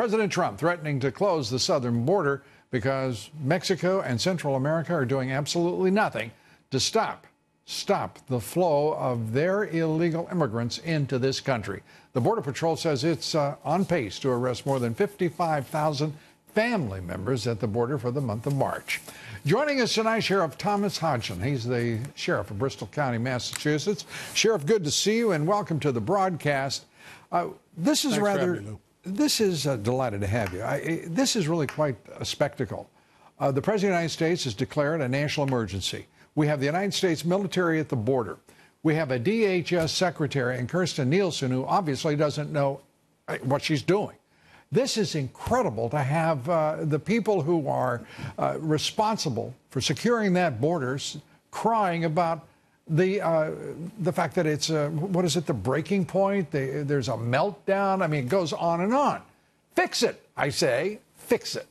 President Trump threatening to close the southern border because Mexico and Central America are doing absolutely nothing to stop the flow of their illegal immigrants into this country. The Border Patrol says it's on pace to arrest more than 55,000 family members at the border for the month of March. Joining us tonight, Sheriff Thomas Hodgson. He's the sheriff of Bristol County, Massachusetts. Sheriff, good to see you and welcome to the broadcast. This is delighted to have you. This is really quite a spectacle. The President of the United States has declared a national emergency. We have the United States military at the border. We have a DHS secretary, and Kirstjen Nielsen, who obviously doesn't know what she's doing. This is incredible to have the people who are responsible for securing that border crying about the fact that it's, what is it, the breaking point? There's a meltdown. I mean, it goes on and on. Fix it, I say. Fix it.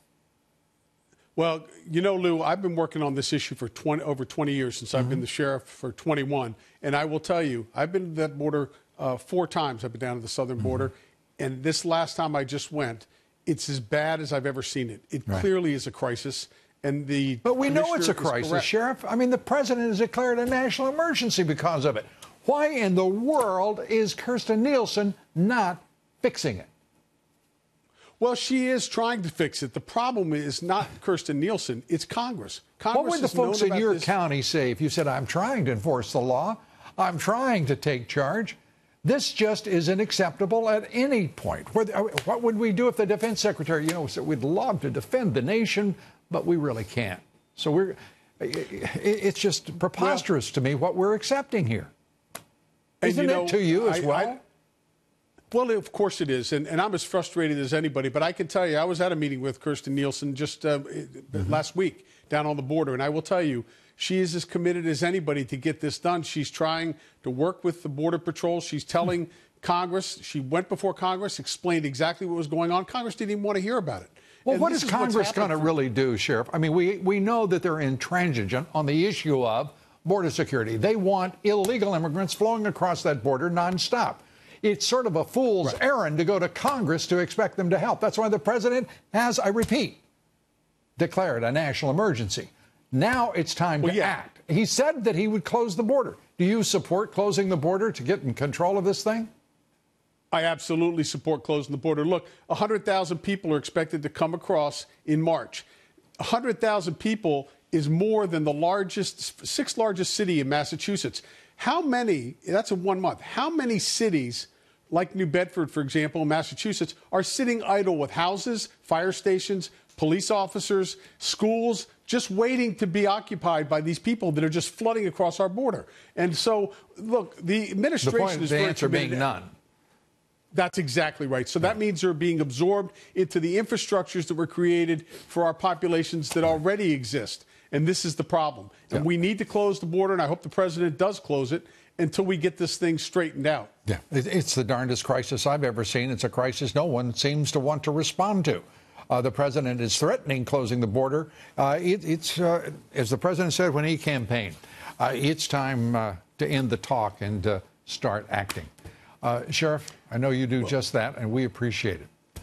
Well, you know, Lou, I've been working on this issue for over 20 years since I've been the sheriff for 21. And I will tell you, I've been to that border 4 times. I've been down to the southern border. And this last time I just went, it's as bad as I've ever seen it. It clearly is a crisis. And but we know it's a crisis, Sheriff. I mean, the president has declared a national emergency because of it. Why in the world is Kirstjen Nielsen not fixing it? Well, she is trying to fix it. The problem is not Kirstjen Nielsen, it's Congress. What would the folks in your county say if you said, I'm trying to enforce the law, I'm trying to take charge? This just isn't acceptable at any point. What would we do if the defense secretary, said we'd love to defend the nation, but we really can't? So it's just preposterous to me what we're accepting here. Isn't it to you as well? Well, of course it is, and I'm as frustrated as anybody, but I can tell you, I was at a meeting with Kirstjen Nielsen just last week down on the border, and I will tell you, she is as committed as anybody to get this done. She's trying to work with the Border Patrol. She's telling Congress. She went before Congress, explained exactly what was going on. Congress didn't even want to hear about it. Well, what is Congress going to really do, Sheriff? I mean, we know that they're intransigent on the issue of border security. They want illegal immigrants flowing across that border nonstop. It's sort of a fool's errand to go to Congress to expect them to help. That's why the president has, I repeat, declared a national emergency. Now it's time to act. He said that he would close the border. Do you support closing the border to get in control of this thing? I absolutely support closing the border. Look, 100,000 people are expected to come across in March. 100,000 people is more than the sixth largest city in Massachusetts. How many, that's in 1 month, how many cities like New Bedford, for example, in Massachusetts, are sitting idle with houses, fire stations, police officers, schools, just waiting to be occupied by these people that are just flooding across our border? And so, look, the administration is the answer being none. That's exactly right. So that means they're being absorbed into the infrastructures that were created for our populations that already exist. And this is the problem. And we need to close the border, and I hope the president does close it until we get this thing straightened out. Yeah, it's the darndest crisis I've ever seen. It's a crisis no one seems to want to respond to. The president is threatening closing the border. It's as the president said when he campaigned, it's time to end the talk and start acting. Sheriff, I know you do just that, and we appreciate it.